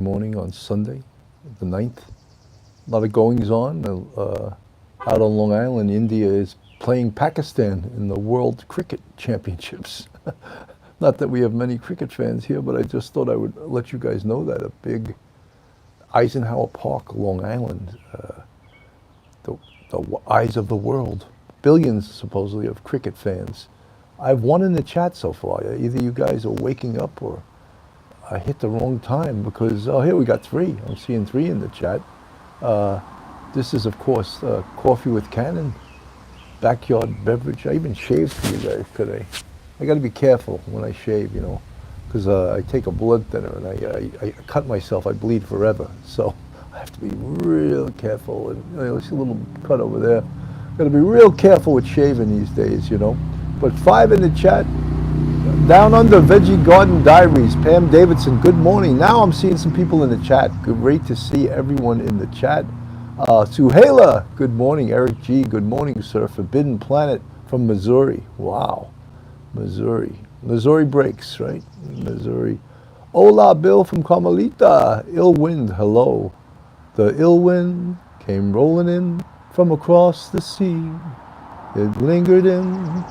morning on Sunday, the 9th. A lot of goings on. Out on Long Island, India is playing Pakistan in the World Cricket Championships. Not that we have many cricket fans here, but I just thought I would let you guys know that. A big Eisenhower Park, Long Island, the eyes of the world. Billions, supposedly, of cricket fans. I've won in the chat so far. Either you guys are waking up or I hit the wrong time because, oh, here we got 3. I'm seeing 3 in the chat. This is, of course, Coffee with Cannon, backyard beverage. I even shaved for you guys today. I got to be careful when I shave, you know, because I take a blood thinner and I cut myself. I bleed forever, so I have to be real careful. And you know, see a little cut over there. Got to be real careful with shaving these days, you know. But 5 in the chat. Down Under Veggie Garden Diaries, Pam Davidson, good morning. Now I'm seeing some people in the chat. Great to see everyone in the chat. Suhaila, good morning. Eric G, good morning, sir. Forbidden Planet from Missouri. Wow, Missouri. Missouri breaks, right? Missouri. Hola, Bill from Carmelita. Ill wind, hello. The ill wind came rolling in from across the sea. It lingered in.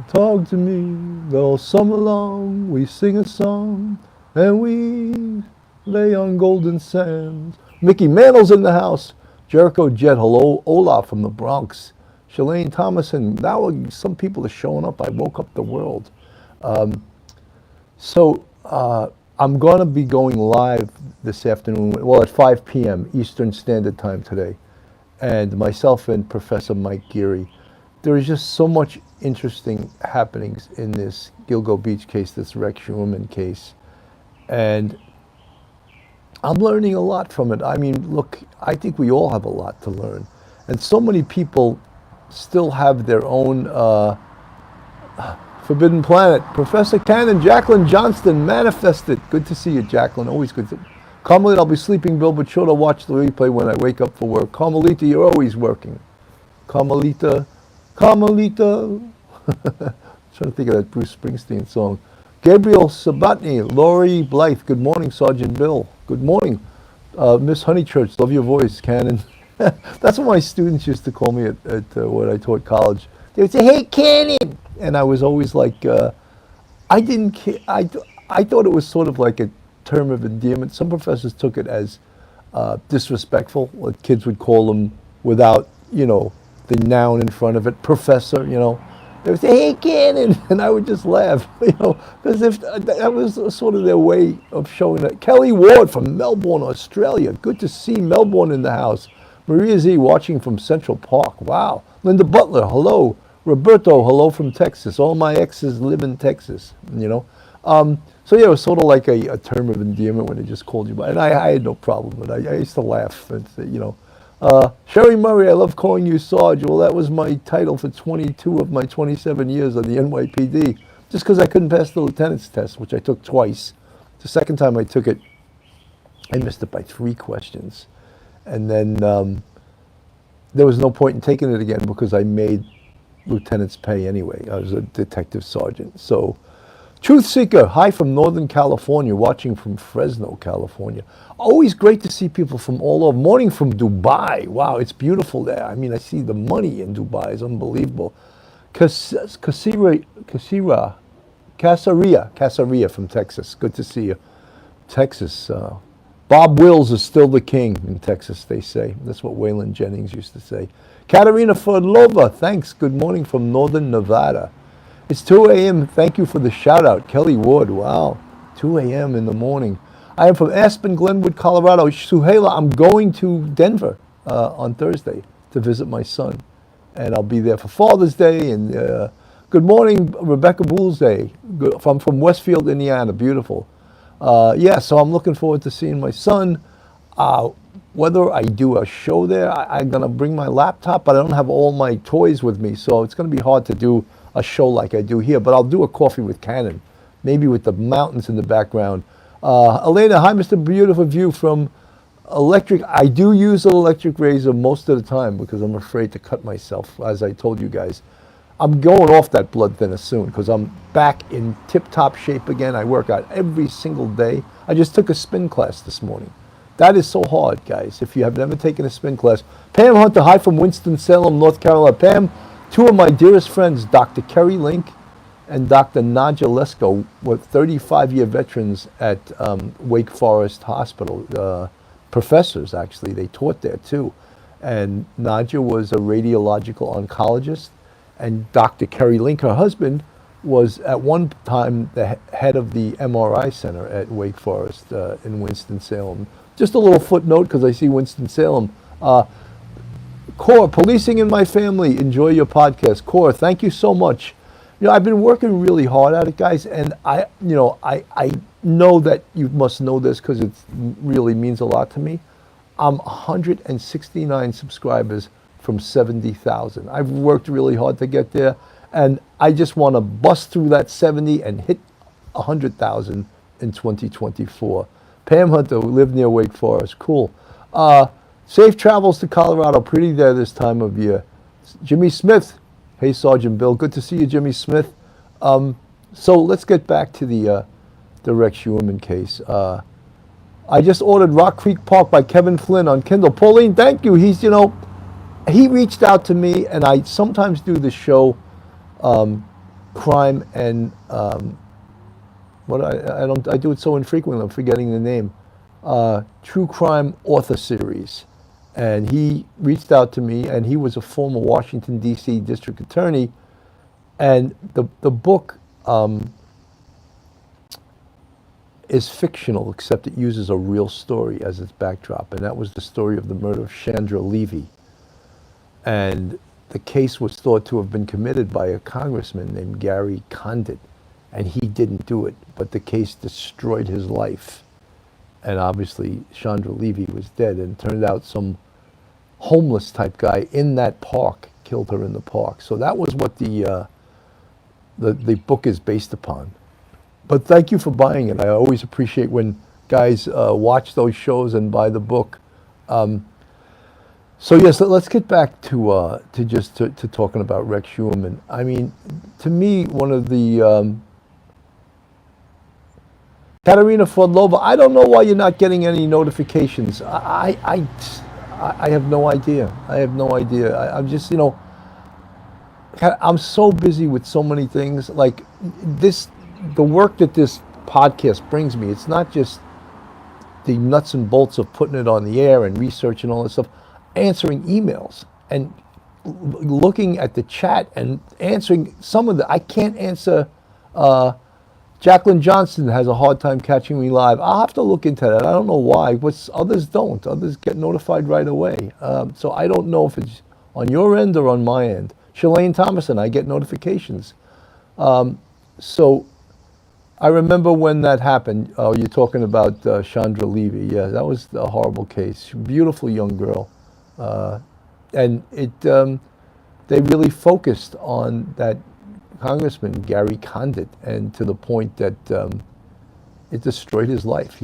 Talk to me all summer long. We sing a song and we lay on golden sands. Mickey Mantle's in the house. Jericho Jet, hello. Olaf from the Bronx. Shalane Thomason. Now some people are showing up. I woke up the world. So I'm going to be going live this afternoon, well, at 5 p.m. Eastern Standard Time today. And myself and Professor Mike Geary. There is just so much interesting happenings in this Gilgo Beach case, this Rex Heuermann case. And I'm learning a lot from it. I mean, look, I think we all have a lot to learn. And so many people still have their own Forbidden Planet. Professor Cannon, Jacqueline Johnston, manifested. Good to see you, Jacqueline. Always good to. Carmelita, I'll be sleeping, Bill, but sure to watch the replay when I wake up for work. Carmelita, you're always working. Carmelita. Trying to think of that Bruce Springsteen song. Gabriel Sabatny, Lori Blythe, good morning, Sergeant Bill. Good morning. Miss Honeychurch, love your voice, Cannon. That's what my students used to call me at when I taught college. They would say, hey, Cannon. And I was always like, I didn't care. I thought it was sort of like a term of endearment. Some professors took it as disrespectful. Like kids would call them without, you know, the noun in front of it, professor, you know. They would say, hey, Cannon, and I would just laugh, you know, because if that was sort of their way of showing that. Kelly Ward from Melbourne, Australia. Good to see Melbourne in the house. Maria Z watching from Central Park. Wow. Linda Butler, hello. Roberto, hello from Texas. All my exes live in Texas, you know. So yeah, it was sort of like a term of endearment when they just called you by, and I had no problem with it. I used to laugh and say, you know. Sherry Murray, I love calling you Sarge. Well, that was my title for 22 of my 27 years on the NYPD, just because I couldn't pass the lieutenant's test, which I took twice. The second time I took it, I missed it by 3 questions. And then there was no point in taking it again because I made lieutenants pay anyway. I was a detective sergeant. So, Truth Seeker, hi from Northern California, watching from Fresno, California. Always great to see people from all over. Morning from Dubai. Wow, it's beautiful there. I mean, I see the money in Dubai. It's unbelievable. Casaria from Texas. Good to see you. Texas. Bob Wills is still the king in Texas, they say. That's what Waylon Jennings used to say. Katerina Fodlova, thanks. Good morning from Northern Nevada. It's 2 a.m. Thank you for the shout out. Kelly Ward, wow. 2 a.m. in the morning. I am from Aspen, Glenwood, Colorado. Suhaila, I'm going to Denver on Thursday to visit my son. And I'll be there for Father's Day. And good morning, Rebecca Boulzay. I'm from Westfield, Indiana. Beautiful. Yeah, so I'm looking forward to seeing my son. Whether I do a show there, I'm going to bring my laptop, but I don't have all my toys with me. So it's going to be hard to do a show like I do here, but I'll do a Coffee with Cannon, maybe with the mountains in the background. Elena, hi, Mr. Beautiful View from electric. I do use an electric razor most of the time because I'm afraid to cut myself, as I told you guys. I'm going off that blood thinner soon because I'm back in tip-top shape again. I work out every single day. I just took a spin class this morning. That is so hard, guys, if you have never taken a spin class. Pam Hunter, hi from Winston-Salem, North Carolina. Pam, two of my dearest friends, Dr. Kerry Link and Dr. Nadja Lesko, were 35-year veterans at Wake Forest Hospital. Professors, actually. They taught there, too. And Nadja was a radiological oncologist. And Dr. Kerry Link, her husband, was at one time the head of the MRI center at Wake Forest in Winston-Salem. Just a little footnote, because I see Winston-Salem. Cora, policing in my family. Enjoy your podcast. Cora, thank you so much. You know, I've been working really hard at it, guys, and I know that you must know this because it really means a lot to me. I'm 169 subscribers from 70,000. I've worked really hard to get there, and I just want to bust through that 70 and hit 100,000 in 2024. Pam Hunter, who lived near Wake Forest. Cool. Safe travels to Colorado. Pretty there this time of year. Jimmy Smith. Hey, Sergeant Bill. Good to see you, Jimmy Smith. So let's get back to the Rex Heuermann case. I just ordered Rock Creek Park by Kevin Flynn on Kindle. Pauline, thank you. He's, he reached out to me, and I sometimes do the show, Crime and I do it so infrequently, I'm forgetting the name. True Crime Author Series. And he reached out to me, and he was a former Washington, D.C. district attorney. And the book is fictional, except it uses a real story as its backdrop. And that was the story of the murder of Chandra Levy. And the case was thought to have been committed by a congressman named Gary Condit. And he didn't do it, but the case destroyed his life. And obviously, Chandra Levy was dead, and it turned out some homeless type guy in that park killed her in the park. So that was what the book is based upon. But thank you for buying it. I always appreciate when guys watch those shows and buy the book. So yes, let's get back to talking about Rex Heuermann. I mean, to me, one of the Katerina Fodlova, I don't know why you're not getting any notifications. I have no idea. I have no idea. I'm just, I'm so busy with so many things. Like the work that this podcast brings me, it's not just the nuts and bolts of putting it on the air and research and all that stuff. Answering emails and looking at the chat and answering some of I can't answer. Jacqueline Johnston has a hard time catching me live. I'll have to look into that. I don't know why, but others don't. Others get notified right away. So I don't know if it's on your end or on my end. Shalane Thomason, I get notifications. So I remember when that happened. Oh, you're talking about Chandra Levy. Yeah, that was a horrible case. Beautiful young girl. And they really focused on that Congressman Gary Condit, and to the point that it destroyed his life.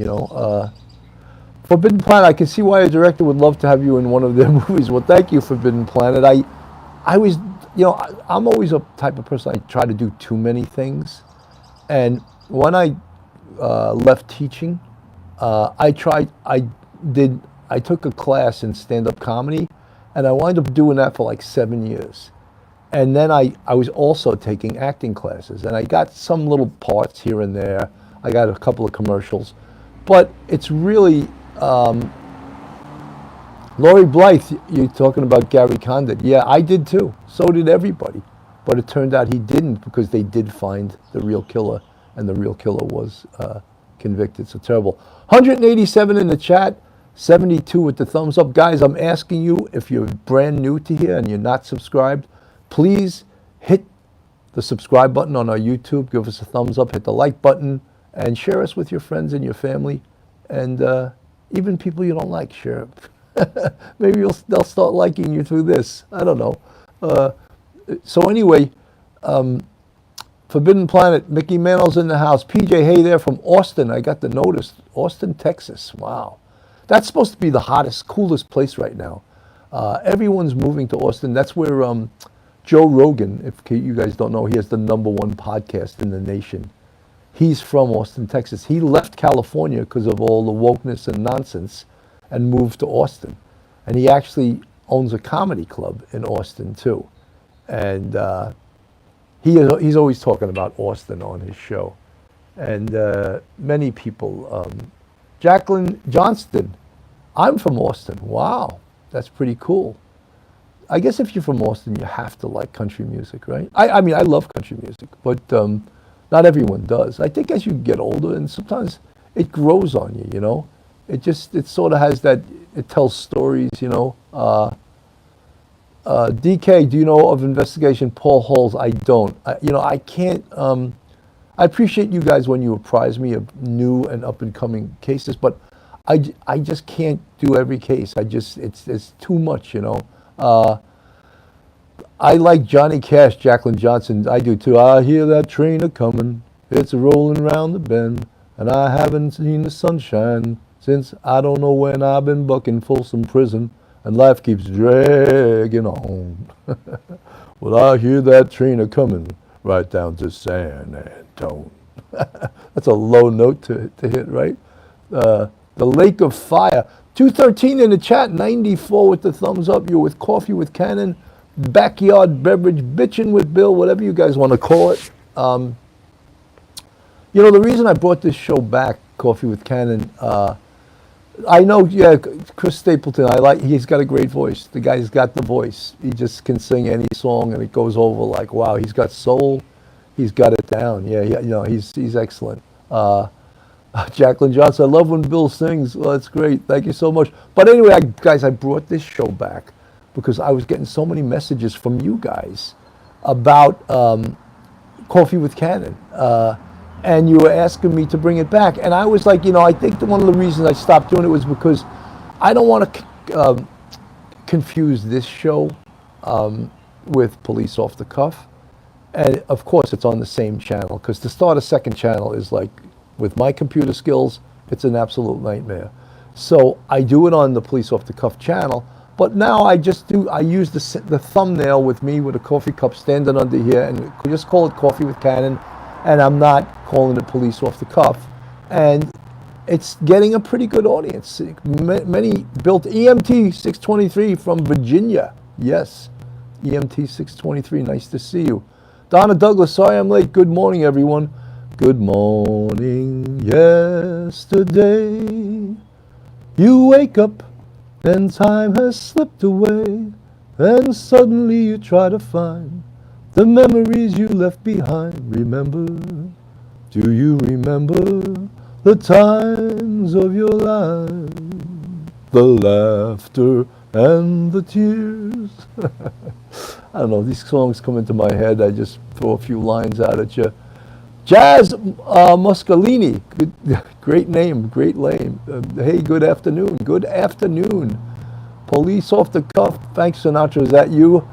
Forbidden Planet, I can see why a director would love to have you in one of their movies. Well, thank you, Forbidden Planet. I was, I'm always a type of person, I try to do too many things. And when I left teaching, I took a class in stand-up comedy, and I wound up doing that for like 7 years. And then I was also taking acting classes, and I got some little parts here and there. I got a couple of commercials, but it's really, Lori Blythe, you're talking about Gary Condit. Yeah, I did too. So did everybody. But it turned out he didn't, because they did find the real killer, and the real killer was convicted. So terrible. 187 in the chat, 72 with the thumbs up. Guys, I'm asking you, if you're brand new to here and you're not subscribed, please hit the subscribe button on our YouTube, give us a thumbs up, hit the like button, and share us with your friends and your family, and even people you don't like, share it. Maybe they'll start liking you through this. I don't know. So anyway, Forbidden Planet, Mickey Mantle's in the house. PJ, hey there from Austin. I got the notice. Austin, Texas. Wow. That's supposed to be the hottest, coolest place right now. Everyone's moving to Austin. That's where Joe Rogan, if you guys don't know, he has the #1 podcast in the nation. He's from Austin, Texas. He left California because of all the wokeness and nonsense and moved to Austin. And he actually owns a comedy club in Austin too. And he's always talking about Austin on his show. And many people, Jacqueline Johnston, I'm from Austin. Wow, that's pretty cool. I guess if you're from Austin, you have to like country music, right? I mean, I love country music, but not everyone does. I think as you get older, and sometimes it grows on you, you know? It sort of has that, it tells stories, you know? DK, do you know of investigation Paul Holes? I don't. I can't, I appreciate you guys when you apprise me of new and up-and-coming cases, but I just can't do every case. It's too much, you know? I like Johnny Cash, Jacqueline Johnson. I do too. I hear that train a-coming. It's a-rolling round the bend. And I haven't seen the sunshine since I don't know when I've been bucking Folsom Prison. And life keeps dragging on. Well, I hear that train a-coming right down to San Antone. That's a low note to hit, right? The Lake of Fire. 213 in the chat, 94 with the thumbs up. You're with Coffee with Cannon. Backyard beverage, bitchin' with Bill, whatever you guys want to call it. The reason I brought this show back, Coffee with Cannon, I know, Chris Stapleton, he's got a great voice. The guy's got the voice. He just can sing any song and it goes over like, wow, he's got soul. He's got it down. He's excellent. Jacqueline Johnson, I love when Bill sings. Well, that's great. Thank you so much. But anyway, I brought this show back because I was getting so many messages from you guys about Coffee with Cannon. And you were asking me to bring it back. And I was like, I think one of the reasons I stopped doing it was because I don't want to confuse this show with Police Off the Cuff. And of course, it's on the same channel, because to start a second channel is like, with my computer skills, it's an absolute nightmare. So I do it on the Police Off the Cuff channel. But now I use the thumbnail with me with a coffee cup standing under here, and just call it Coffee with Cannon, and I'm not calling it Police Off the Cuff. And it's getting a pretty good audience. Many built EMT 623 from Virginia. Yes, EMT 623, nice to see you. Donna Douglas, sorry I'm late. Good morning, everyone. Good morning, yesterday. You wake up and time has slipped away, and suddenly you try to find the memories you left behind. Remember, do you remember the times of your life? The laughter and the tears. I don't know, these songs come into my head. I just throw a few lines out at you. Jazz Muscalini, great name, great name. Hey, good afternoon. Good afternoon. Police Off the Cuff, thanks Sinatra, is that you?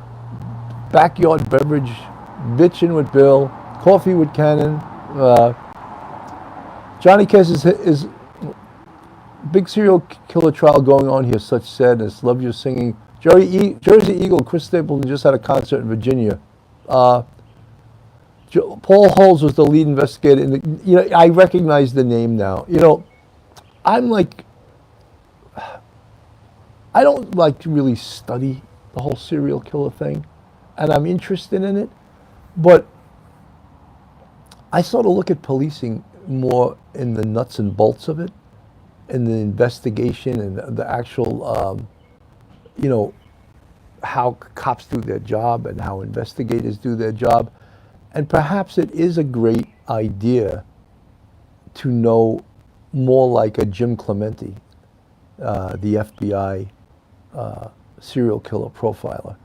Backyard beverage, bitchin' with Bill, Coffee with Cannon. Johnny Cash is big serial killer trial going on here, such sadness. Love your singing. Jersey Eagle, Chris Stapleton just had a concert in Virginia. Paul Holes was the lead investigator. I recognize the name now. I'm like, I don't like to really study the whole serial killer thing, and I'm interested in it, but I sort of look at policing more in the nuts and bolts of it, in the investigation and the actual, how cops do their job and how investigators do their job. And perhaps it is a great idea to know more like a Jim Clemente, the FBI serial killer profiler.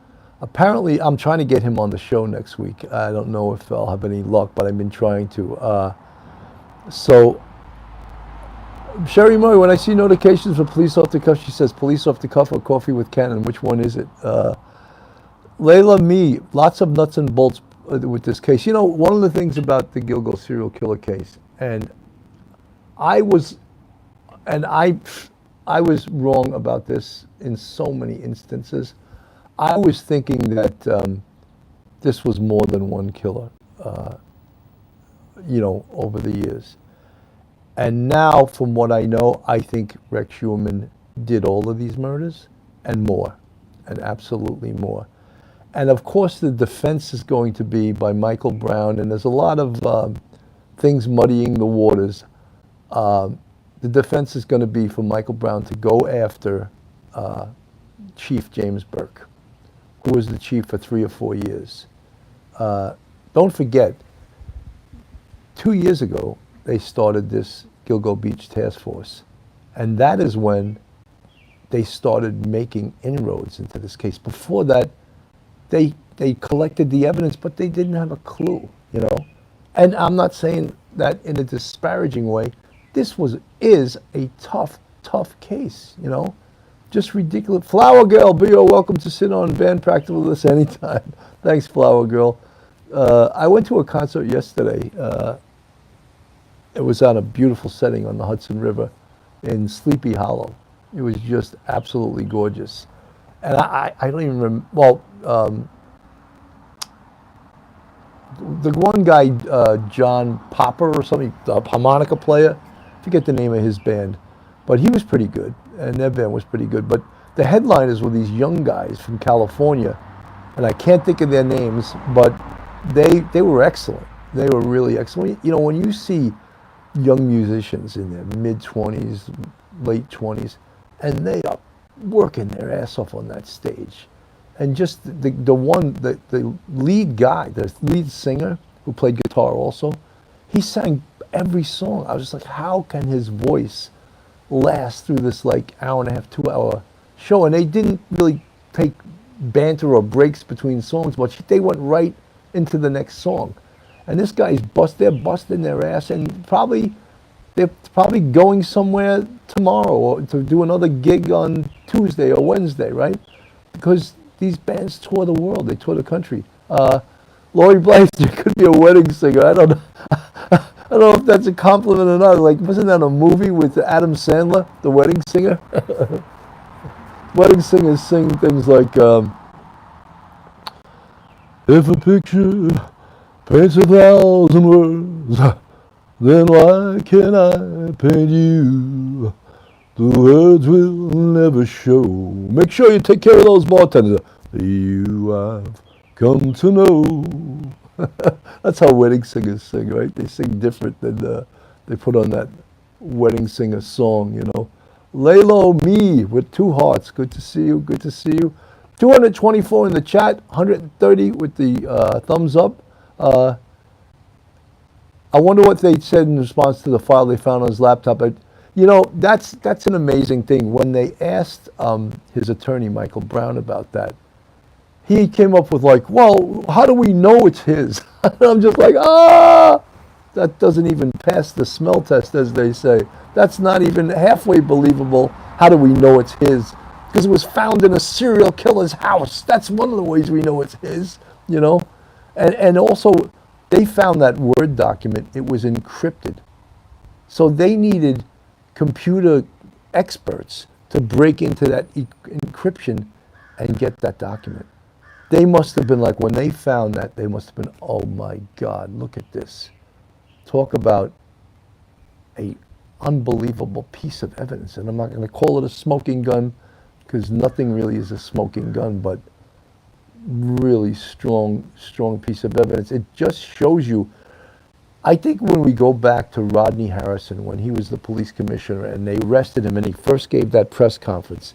Apparently, I'm trying to get him on the show next week. I don't know if I'll have any luck, but I've been trying to. So, Sherry Murray, when I see notifications for Police Off the Cuff, she says Police Off the Cuff or Coffee with Cannon. Which one is it? Layla Me, lots of nuts and bolts with this case. One of the things about the Gilgo serial killer case, and I was wrong about this in so many instances. I was thinking that this was more than one killer, over the years. And now, from what I know, I think Rex Heuermann did all of these murders and more, and absolutely more. And of course, the defense is going to be by Michael Brown, and there's a lot of things muddying the waters. The defense is going to be for Michael Brown to go after Chief James Burke, who was the chief for 3 or 4 years. Don't forget, 2 years ago, they started this Gilgo Beach task force. And that is when they started making inroads into this case. Before that, they collected the evidence, but they didn't have a clue, And I'm not saying that in a disparaging way. This is a tough case, Just ridiculous. Flower Girl, you're welcome to sit on band practice with us anytime. Thanks, Flower Girl. I went to a concert yesterday. It was on a beautiful setting on the Hudson River in Sleepy Hollow. It was just absolutely gorgeous. And I don't even remember, the one guy, John Popper or something, the harmonica player, I forget the name of his band, but he was pretty good, and their band was pretty good. But the headliners were these young guys from California, and I can't think of their names, but they were excellent. They were really excellent. When you see young musicians in their mid-20s, late 20s, and they are working their ass off on that stage. And just the lead guy, the lead singer who played guitar also, he sang every song. I was just like, how can his voice last through this hour and a half, 2 hour show? And they didn't really take banter or breaks between songs, but they went right into the next song. And this guy's they're busting their ass, and they're probably going somewhere tomorrow or to do another gig on Tuesday or Wednesday, right? Because these bands tour the world, they tour the country. Lori Blythe, you could be a wedding singer. I don't know if that's a compliment or not. Wasn't that a movie with Adam Sandler, The Wedding Singer? Wedding singers sing things like, if a picture paints 1,000 words, then why can't I paint you? The words will never show. Make sure you take care of those bartenders. You I've come to know. That's how wedding singers sing, right? They sing different than they put on that wedding singer song, Lay low, me with 2 hearts. Good to see you. Good to see you. 224 in the chat. 130 with the thumbs up. I wonder what they said in response to the file they found on his laptop. That's an amazing thing. When they asked his attorney, Michael Brown, about that, he came up with well, how do we know it's his? I'm just like, that doesn't even pass the smell test, as they say. That's not even halfway believable. How do we know it's his? Because it was found in a serial killer's house. That's one of the ways we know it's his, And also, they found that Word document. It was encrypted. So they needed computer experts to break into that encryption and get that document. They must have been when they found that, they must have been, oh my God, look at this. Talk about a unbelievable piece of evidence. And I'm not going to call it a smoking gun, because nothing really is a smoking gun, but really strong piece of evidence. It just shows you. I think when we go back to Rodney Harrison, when he was the police commissioner and they arrested him and he first gave that press conference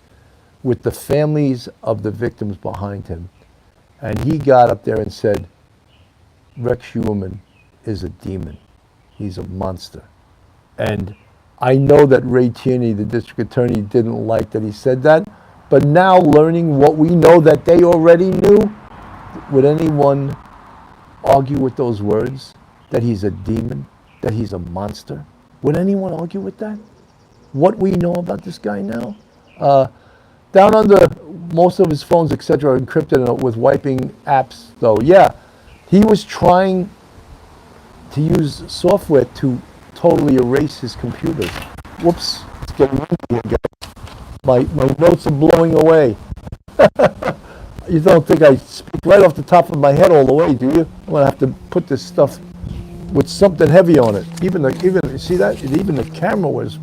with the families of the victims behind him, and he got up there and said, Rex Heuermann is a demon. He's a monster. And I know that Ray Tierney, the district attorney, didn't like that he said that, but now learning what we know that they already knew, would anyone argue with those words? That he's a demon? That he's a monster? Would anyone argue with that? What we know about this guy now? Down under, most of his phones, etc., are encrypted with wiping apps, though. Yeah, he was trying to use software to totally erase his computers. Whoops, it's getting windy again. My notes are blowing away. You don't think I speak right off the top of my head all the way, do you? I'm gonna have to put this stuff with something heavy on it. Even see that? Even the camera was.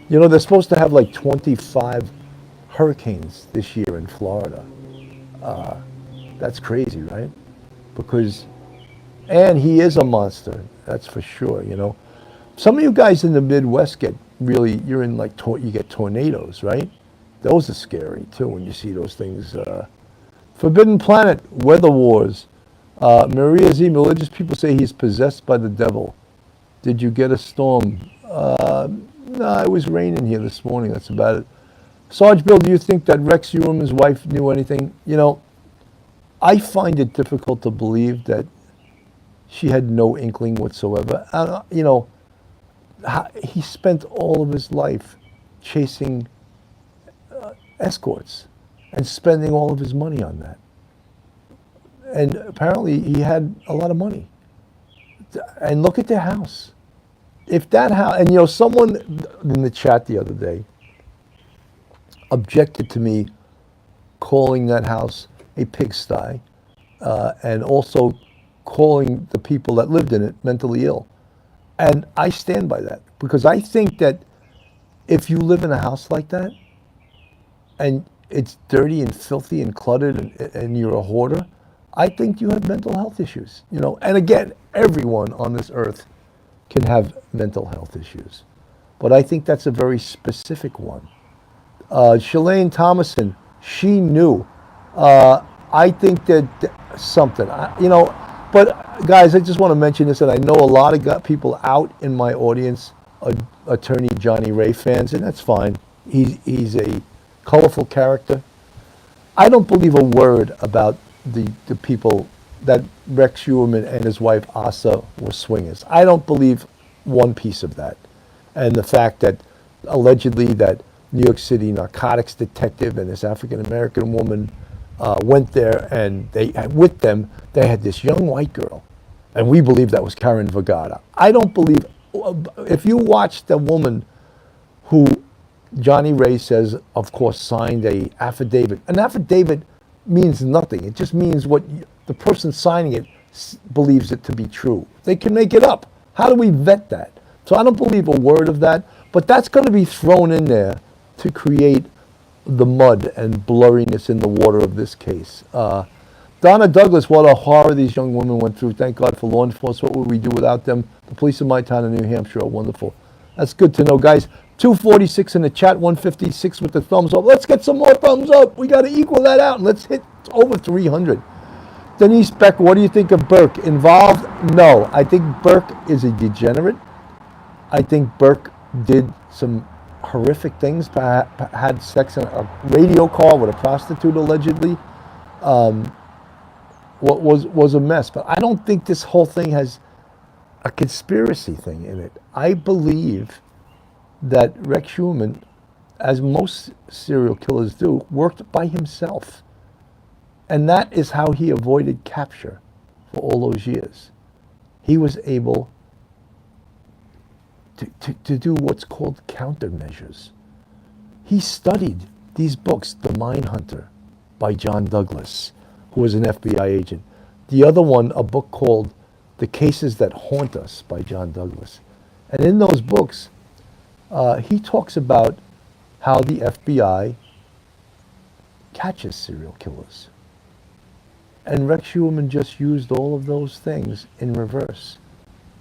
You know, they're supposed to have like 25 hurricanes this year in Florida. That's crazy, right? Because, and he is a monster. That's for sure. You know, some of you guys in the Midwest get really. You're in like you get tornadoes, right? Those are scary too when you see those things. Forbidden Planet, Weather Wars. Maria Z. Religious people say he's possessed by the devil. Did you get a storm? No, it was raining here this morning. That's about it. Sarge Bill, do you think that Rex Heuermann's wife knew anything? You know, I find it difficult to believe that she had no inkling whatsoever. You know, he spent all of his life chasing escorts and spending all of his money on that. And apparently he had a lot of money. And look at their house. If that house, and you know, someone in the chat the other day objected to me calling that house a pigsty, and also calling the people that lived in it mentally ill. And I stand by that, because I think that if you live in a house like that and it's dirty and filthy and cluttered, and you're a hoarder, I think you have mental health issues. You know, and again, everyone on this earth can have mental health issues, but I think that's a very specific one. Shalane Thomason, she knew. I think that something, you know, but guys, I just want to mention this, and I know a lot of people out in my audience are attorney Johnny Ray fans, and that's fine. He's a colorful character. I don't believe a word about the people that Rex Heuermann and his wife Asa were swingers. I don't believe one piece of that. And the fact that allegedly that New York City narcotics detective and this African American woman went there, and they with them they had this young white girl, and we believe that was Karen Vergara. I don't believe. If you watch the woman who Johnny Ray says, of course, signed a affidavit. An affidavit means nothing. It just means what the person signing it believes it to be true. They can make it up. How do we vet that? So I don't believe a word of that, but that's going to be thrown in there to create the mud and blurriness in the water of this case. Donna Douglas, what a horror these young women went through. Thank God for law enforcement. What would we do without them? The police in my town in New Hampshire are wonderful. That's good to know, guys. 246 in the chat, 156 with the thumbs up. Let's get some more thumbs up. We got to equal that out, and let's hit over 300. Denise Beck, what do you think of Burke? Involved? No. I think Burke is a degenerate. I think Burke did some horrific things, had sex in a radio car with a prostitute allegedly. What was a mess. But I don't think this whole thing has a conspiracy thing in it. I believe that Rex Heuermann, as most serial killers do, worked by himself. And that is how he avoided capture for all those years. He was able to do what's called countermeasures. He studied these books, The Mind Hunter by John Douglas, who was an FBI agent. The other one, a book called The Cases That Haunt Us by John Douglas. And in those books, he talks about how the FBI catches serial killers. And Rex Heuermann just used all of those things in reverse.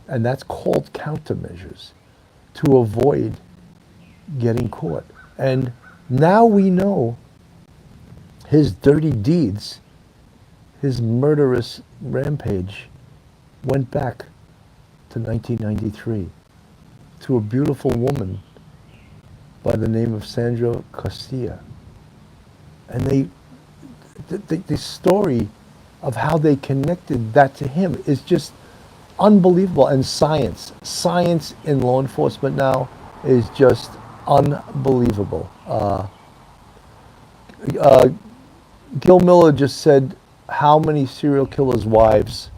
And that's called countermeasures to avoid getting caught. And now we know his dirty deeds, his murderous rampage, went back to 1993 to a beautiful woman by the name of Sandra Castilla. And the story of how they connected that to him is just unbelievable. And science in law enforcement now is just unbelievable. Gil Miller just said, how many serial killers' wives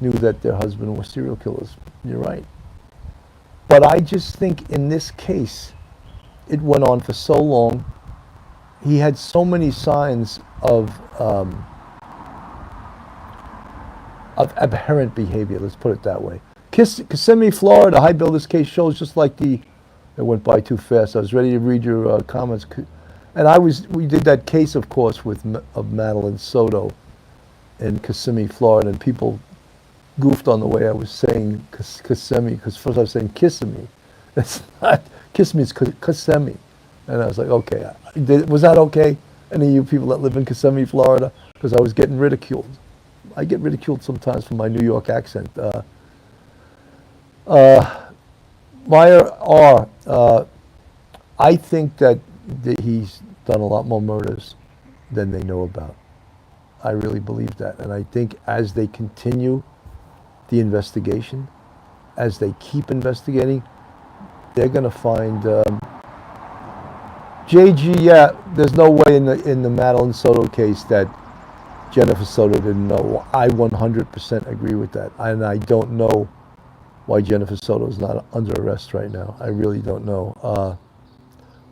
knew that their husband was serial killers? You're right. But I just think in this case, it went on for so long. he had so many signs of aberrant behavior, let's put it that way. Kissimmee, Florida, high bill. This case shows just like it went by too fast. I was ready to read your comments. And we did that case, of course, of Madeline Soto in Kissimmee, Florida, and people goofed on the way I was saying Kissimmee, because first I was saying Kissimmee. It's not, Kissimmee, it's Kissimmee. And I was like, okay, was that okay? Any of you people that live in Kissimmee, Florida? Because I was getting ridiculed. I get ridiculed sometimes for my New York accent. Meyer R. I think that he's done a lot more murders than they know about. I really believe that. And I think as they continue the investigation, as they keep investigating, they're going to find JG. Yeah, there's no way in the Madeline Soto case that Jennifer Soto didn't know. I 100% agree with that, and I don't know why Jennifer Soto is not under arrest right now. I really don't know.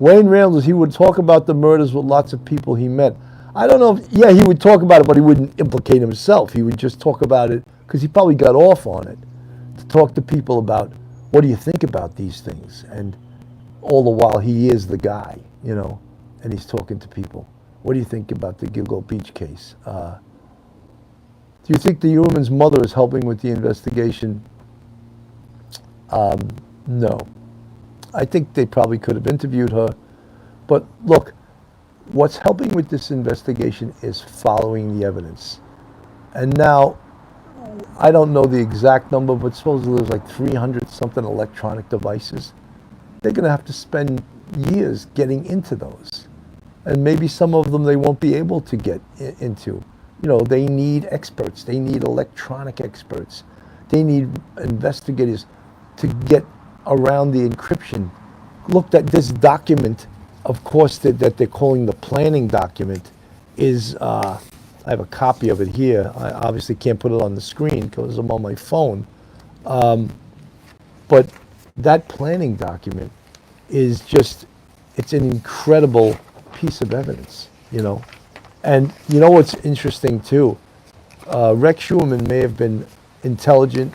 Wayne Randles, he would talk about the murders with lots of people he met. I don't know. Yeah, he would talk about it, but he wouldn't implicate himself. He would just talk about it because he probably got off on it, to talk to people about, what do you think about these things? And all the while he is the guy, and he's talking to people. What do you think about the Gilgo Beach case? Do you think the Heuermann's mother is helping with the investigation? No. I think they probably could have interviewed her. But look, what's helping with this investigation is following the evidence. And now, I don't know the exact number, but supposedly there's like 300 something electronic devices. They're going to have to spend years getting into those. And maybe some of them they won't be able to get into. They need experts. They need electronic experts. They need investigators to get around the encryption. Look, at this document, of course, that they're calling the planning document is, I have a copy of it here. I obviously can't put it on the screen because I'm on my phone. But that planning document is just, it's an incredible piece of evidence, And what's interesting too? Rex Heuermann may have been intelligent.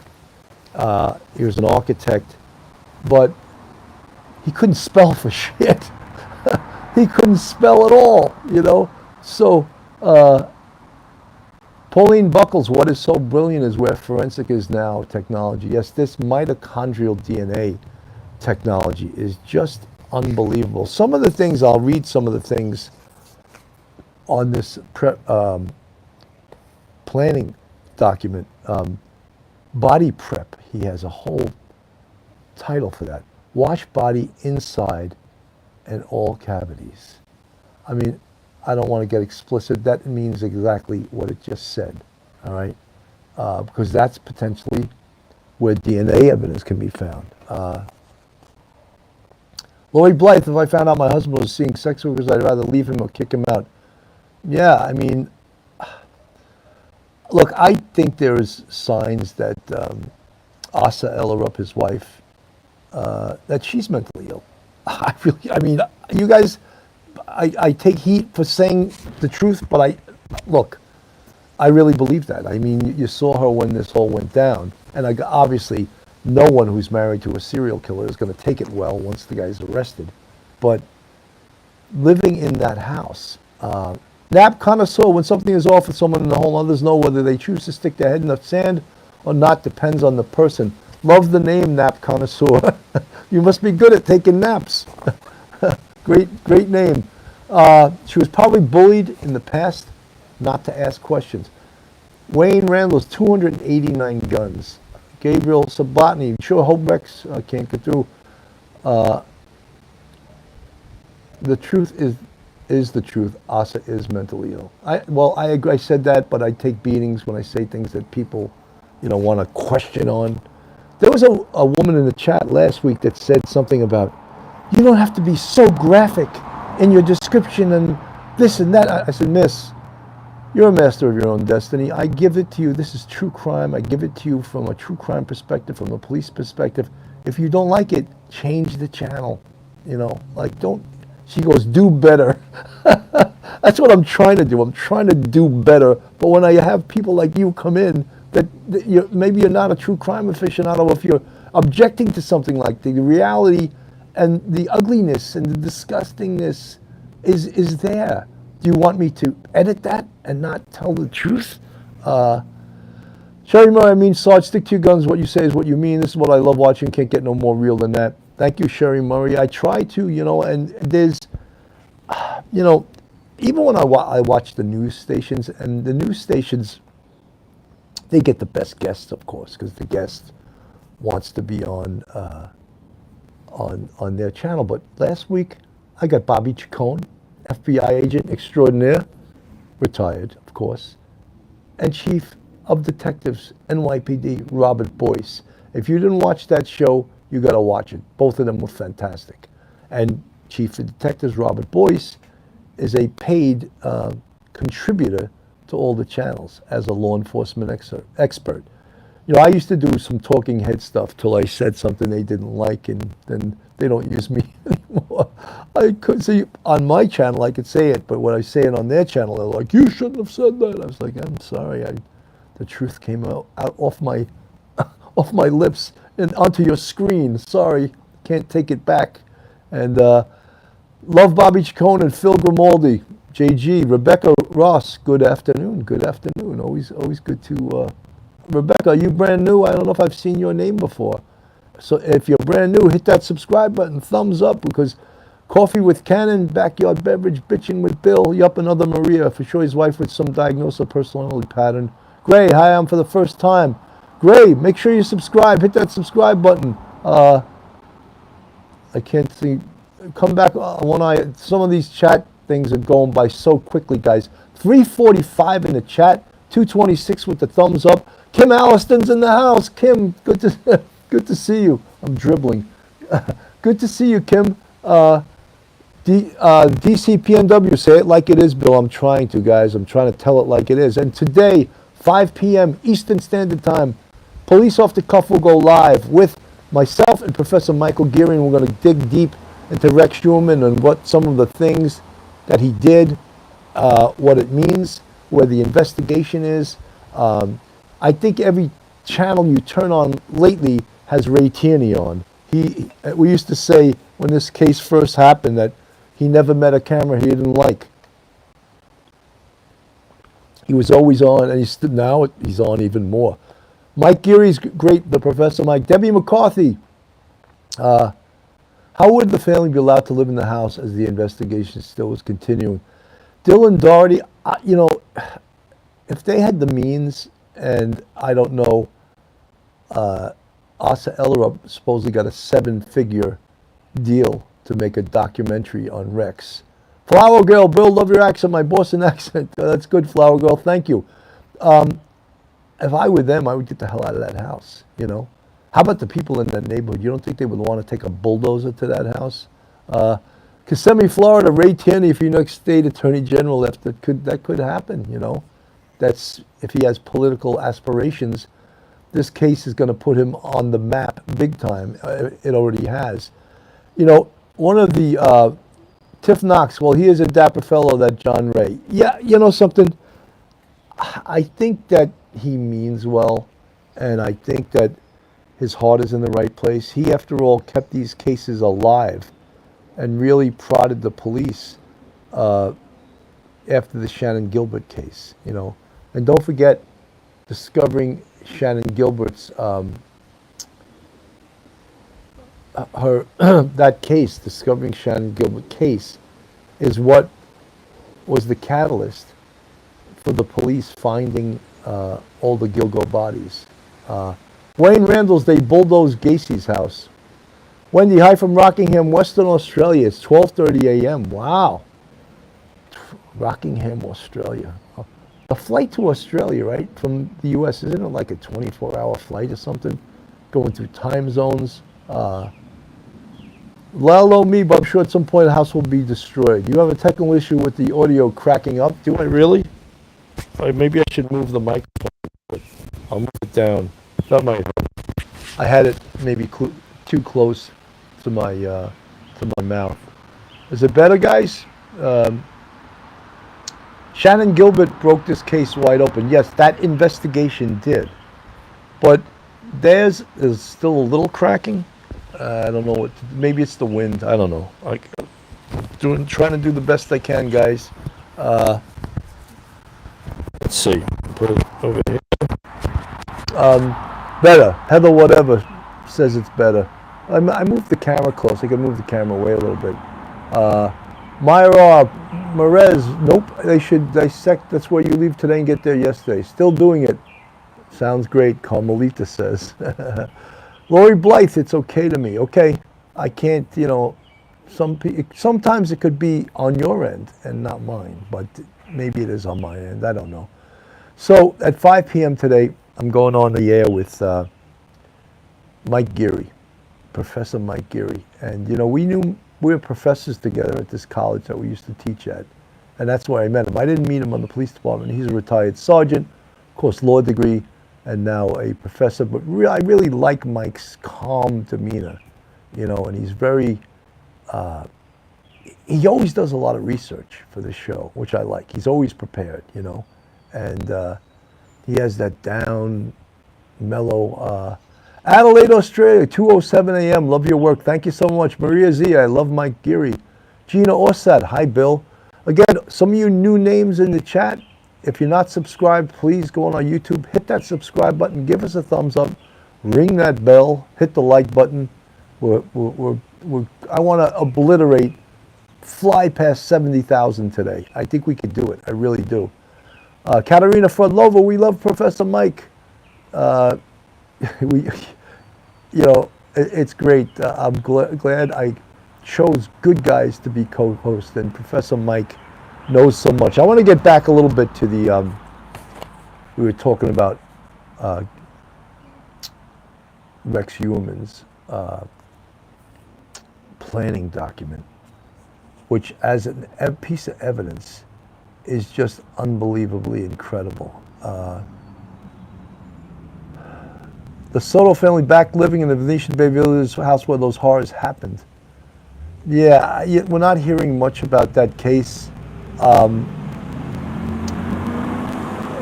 He was an architect, but he couldn't spell for shit. He couldn't spell at all, So, Pauline Buckles, what is so brilliant is where forensic is now technology. Yes, this mitochondrial DNA technology is just unbelievable. Some of the things, I'll read some of the things on this planning document. Body prep, he has a whole title for that. Wash body inside and all cavities. I mean, I don't want to get explicit. That means exactly what it just said, all right? Because that's potentially where DNA evidence can be found. Lloyd Blythe, if I found out my husband was seeing sex workers, I'd rather leave him or kick him out. Yeah, I mean, look, I think there is signs that Asa Ellerup, his wife, that she's mentally ill. You guys, I take heat for saying the truth, but I really believe that. I mean, you saw her when this all went down, and obviously no one who's married to a serial killer is going to take it well once the guy's arrested. But living in that house, nap connoisseur, when something is off with someone in the home, others know whether they choose to stick their head in the sand or not depends on the person. Love the name nap connoisseur. You must be good at taking naps. Great name. She was probably bullied in the past not to ask questions. Wayne Randall's 289 guns. Gabriel Sabatny, sure hope Rex can't get through. The truth is the truth. Asa is mentally ill. I agree. I said that, but I take beatings when I say things that people, want to question on. There was a woman in the chat last week that said something about, you don't have to be so graphic in your description and this and that. I said, miss, you're a master of your own destiny. I give it to you. This is true crime. I give it to you from a true crime perspective, from a police perspective. If you don't like it, change the channel. Don't She goes, do better. That's what I'm trying to do. I'm trying to do better. But when I have people like you come in, that maybe you're not a true crime aficionado, if you're objecting to something like the reality and the ugliness and the disgustingness is there. Do you want me to edit that and not tell the truth? Sherry Murray, I mean, Sarge, stick to your guns. What you say is what you mean. This is what I love watching. Can't get no more real than that. Thank you, Sherry Murray. I try to, and there's, even when I watch the news stations, and the news stations, they get the best guests, of course, because the guest wants to be on their channel. But last week, I got Bobby Chacon, FBI agent extraordinaire, retired, of course, and chief of detectives, NYPD, Robert Boyce. If you didn't watch that show, you got to watch it. Both of them were fantastic. And chief of detectives, Robert Boyce, is a paid contributor to all the channels as a law enforcement expert. I used to do some talking head stuff till I said something they didn't like, and then they don't use me anymore. I could see on my channel I could say it, but when I say it on their channel, they're like, "You shouldn't have said that." I was like, "I'm sorry. The truth came out off my off my lips and onto your screen. Sorry, can't take it back." And love Bobby Chacon and Phil Grimaldi, JG, Rebecca Ross. Good afternoon. Good afternoon. Always good to. Rebecca, are you brand new? I don't know if I've seen your name before. So if you're brand new, hit that subscribe button, thumbs up, because Coffee with Cannon, Backyard Beverage, Bitching with Bill, Yup, another Maria, for sure his wife with some diagnosis of personality pattern. Gray, hi, I'm for the first time. Gray, make sure you subscribe, hit that subscribe button. I can't see, come back one eye. Some of these chat things are going by so quickly, guys. 345 in the chat, 226 with the thumbs up. Kim Alliston's in the house. Kim, good to see you. I'm dribbling. Good to see you, Kim. DCPNW, say it like it is, Bill. I'm trying to, guys. I'm trying to tell it like it is. And today, 5 p.m. Eastern Standard Time, Police Off the Cuff will go live with myself and Professor Michael Gearing. We're going to dig deep into Rex Heuermann and what some of the things that he did, what it means, where the investigation is. I think every channel you turn on lately has Ray Tierney on. We used to say when this case first happened that he never met a camera he didn't like. He was always on, and now he's on even more. Mike Geary's great, the Professor Mike. Debbie McCarthy. How would the family be allowed to live in the house as the investigation still was continuing? Dylan Doherty, if they had the means, and I don't know, Asa Ellerup supposedly got a 7-figure deal to make a documentary on Rex. Flower Girl, Bill, love your accent, my Boston accent. That's good, Flower Girl, thank you. If I were them, I would get the hell out of that house, How about the people in that neighborhood? You don't think they would want to take a bulldozer to that house? Kissimmee, Florida, Ray Tierney, if you're next state attorney general, that could happen, That's if he has political aspirations. This case is going to put him on the map big time. It already has. One of the Tiff Knox, well, he is a dapper fellow, that John Ray. Yeah, something. I think that he means well, and I think that his heart is in the right place. He, after all, kept these cases alive and really prodded the police after the Shannon Gilbert case, And don't forget, discovering Shannon Gilbert's that case, discovering Shannon Gilbert case, is what was the catalyst for the police finding all the Gilgo bodies. Wayne Randall's, they bulldozed Gacy's house. Wendy, hi from Rockingham, Western Australia. It's 12:30 a.m. Wow. Rockingham, Australia. A flight to Australia, right, from the U.S., isn't it like a 24-hour flight or something? Going through time zones. Lalo me, but I'm sure at some point the house will be destroyed. You have a technical issue with the audio cracking up. Do I really? Maybe I should move the microphone. I'll move it down. That might help. I had it maybe too close to my mouth. Is it better, guys? Shannon Gilbert broke this case wide open. Yes, that investigation did. But theirs is still a little cracking. I don't know what. Maybe it's the wind. I don't know. Trying to do the best I can, guys. Let's see. Put it over here. Better. Heather, whatever, says it's better. I moved the camera close. I can move the camera away a little bit. Myra Merez, nope. They should dissect. That's where you leave today and get there yesterday. Still doing it. Sounds great, Carmelita says. Lori Blythe, it's okay to me. Okay, I can't, sometimes it could be on your end and not mine, but maybe it is on my end. I don't know. So at 5 p.m. today, I'm going on the air with Mike Geary, Professor Mike Geary. And, we were professors together at this college that we used to teach at. And that's where I met him. I didn't meet him on the police department. He's a retired sergeant, of course, law degree, and now a professor. But I really like Mike's calm demeanor, and he's very, he always does a lot of research for the show, which I like. He's always prepared, and he has that down, mellow, Adelaide, Australia, 2:07 a.m. Love your work. Thank you so much. Maria Z, I love Mike Geary. Gina Orsad, hi, Bill. Again, some of you new names in the chat. If you're not subscribed, please go on our YouTube, hit that subscribe button, give us a thumbs up, ring that bell, hit the like button. I want to obliterate, fly past 70,000 today. I think we could do it. I really do. Katerina Frodlova, we love Professor Mike. It's great. I'm glad I chose good guys to be co-host, and Professor Mike knows so much. I want to get back a little bit to the, we were talking about Rex Heuermann's planning document, which as a piece of evidence is just unbelievably incredible. The Soto family back living in the Venetian Bay Village house where those horrors happened. Yeah, we're not hearing much about that case.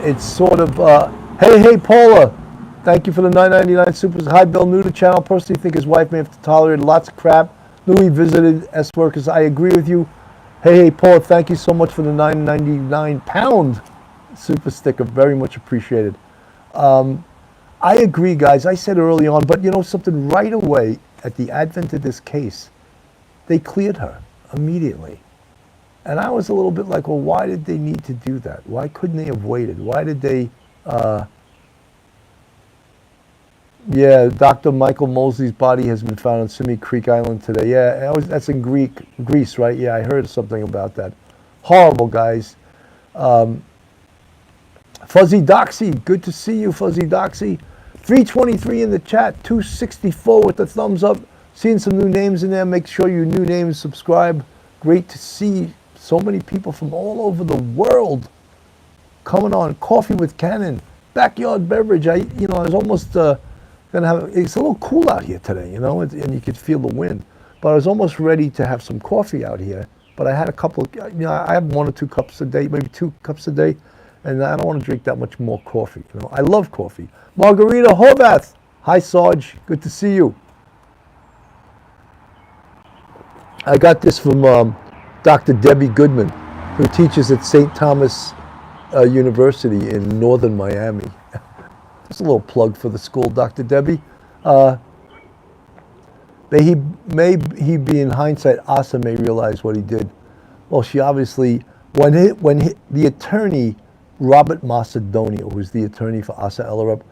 It's sort of, hey Paula, thank you for the $9.99 supers. Hi Bill, new to channel. Personally think his wife may have to tolerate lots of crap. Louis visited S workers. I agree with you. Hey Paula, thank you so much for the $9.99 pound super sticker. Very much appreciated. I agree, guys. I said early on, but something, right away at the advent of this case, they cleared her immediately. And I was a little bit like, well, why did they need to do that? Why couldn't they have waited? Why did they, Dr. Michael Mosley's body has been found on Simi Creek Island today. Yeah, that's in Greece, right? Yeah, I heard something about that. Horrible, guys. Fuzzy Doxy, good to see you, Fuzzy Doxy. 323 in the chat, 264 with the thumbs up. Seeing some new names in there. Make sure you new names subscribe. Great to see so many people from all over the world coming on. Coffee with Cannon, backyard beverage. I was almost gonna have. It's a little cool out here today, and you could feel the wind. But I was almost ready to have some coffee out here. But I had a couple of, I have 1 or 2 cups a day, maybe 2 cups a day. And I don't want to drink that much more coffee. I love coffee. Margarita Horvath. Hi, Sarge. Good to see you. I got this from Dr. Debbie Goodman, who teaches at St. Thomas University in northern Miami. Just a little plug for the school, Dr. Debbie. May he be in hindsight, Asa may realize what he did. Well, she obviously, when the attorney, Robert Macedonia, who's the attorney for Asa Ellerup,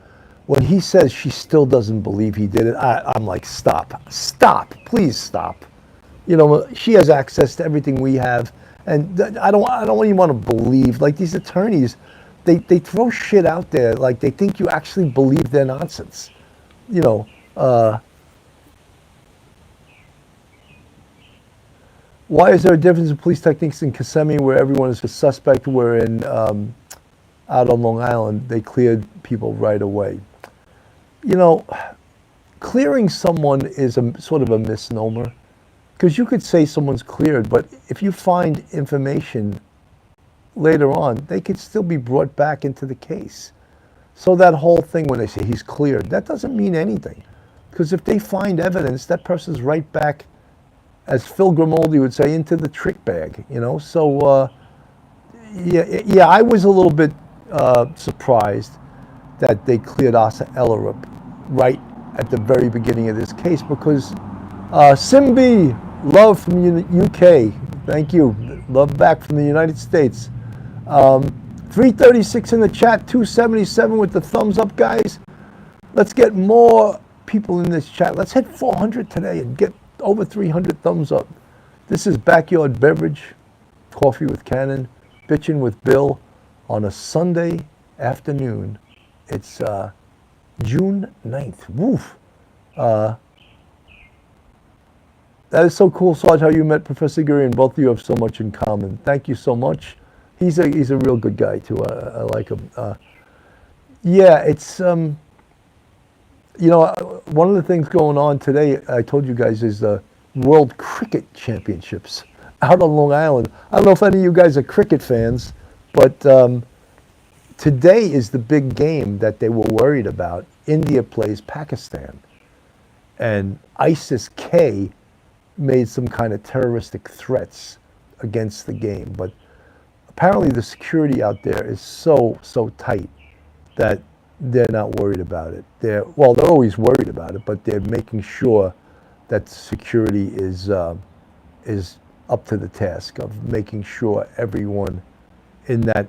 when he says she still doesn't believe he did it, I'm like, stop, please stop. She has access to everything we have, and I don't even want to believe, like, these attorneys, they throw shit out there like they think you actually believe their nonsense. Why is there a difference in police techniques in Kissimmee where everyone is a suspect, where in out on Long Island they cleared people right away? Clearing someone is a sort of a misnomer. because you could say someone's cleared, but if you find information later on, they could still be brought back into the case. So that whole thing when they say he's cleared, that doesn't mean anything. Because if they find evidence, that person's right back, as Phil Grimaldi would say, into the trick bag, you know? So, yeah, I was a little bit surprised that they cleared Asa Ellerup right at the very beginning of this case, because Simbi, love from UK, thank you, love back from the United States. 336 in the chat, 277 with the thumbs up, guys. Let's get more people in this chat. Let's hit 400 today and get over 300 thumbs up. This is Backyard Beverage, Coffee with Cannon, Bitchin' with Bill on a Sunday afternoon. It's June 9th. Woof. That is so cool, Sarge, how you met Professor Guri, and both of you have so much in common. Thank you so much. He's a real good guy, too. I like him. Yeah, it's, you know, one of the things going on today, I told you guys, is the World Cricket Championships out on Long Island. I don't know if any of you guys are cricket fans, but today is the big game that they were worried about. India plays Pakistan, and ISIS-K made some kind of terroristic threats against the game. But apparently the security out there is so tight that they're not worried about it. They're always worried about it, but they're making sure that security is up to the task of making sure everyone in that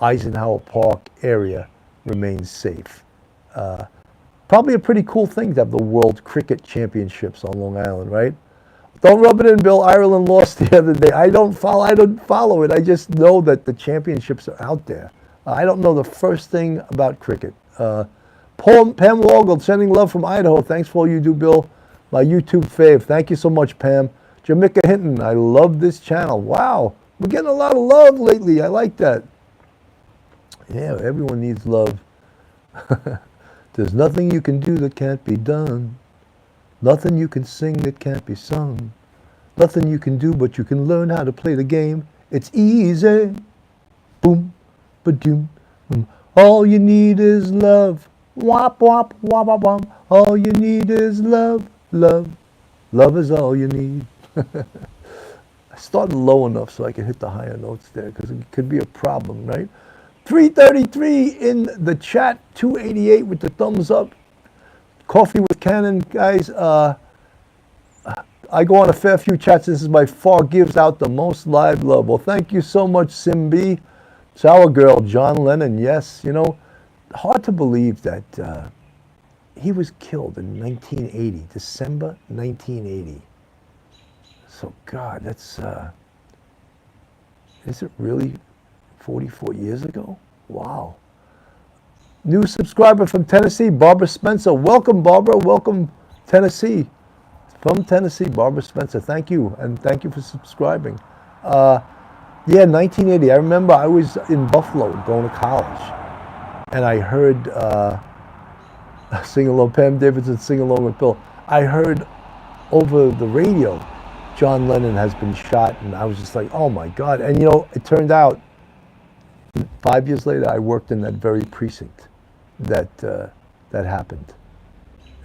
Eisenhower Park area remains safe. Probably a pretty cool thing to have the World Cricket Championships on Long Island, right? Don't rub it in, Bill. Ireland lost the other day. I don't follow it. I just know that the championships are out there. I don't know the first thing about cricket. Pam Walgold, sending love from Idaho. Thanks for all you do, Bill. My YouTube fave. Thank you so much, Pam. Jamaica Hinton, I love this channel. Wow, we're getting a lot of love lately. I like that. Yeah, everyone needs love. There's nothing you can do that can't be done. Nothing you can sing that can't be sung. Nothing you can do, but you can learn how to play the game. It's easy. Boom, ba-doom, boom. All you need is love. Wop, wop, wop, wop, wop. All you need is love, love. Love is all you need. I started low enough so I could hit the higher notes there, because it could be a problem, right? 333 in the chat, 288 with the thumbs up. Coffee with Cannon, guys. I go on a fair few chats. This is by far gives out the most live love. Well, thank you so much, Simbi. It's our girl, John Lennon. Yes, you know, hard to believe that he was killed in 1980, December 1980. So, God, that's, is it really 44 years ago? Wow. New subscriber from Tennessee, Barbara Spencer. Welcome, Barbara. Welcome, Tennessee. From Tennessee, Barbara Spencer. Thank you, and thank you for subscribing. Yeah, 1980. I remember I was in Buffalo going to college, and I heard Sing Along, Pam Davidson, Sing Along with Bill. I heard over the radio, John Lennon has been shot, and I was just like, oh my God. And you know, it turned out 5 years later, I worked in that very precinct that happened.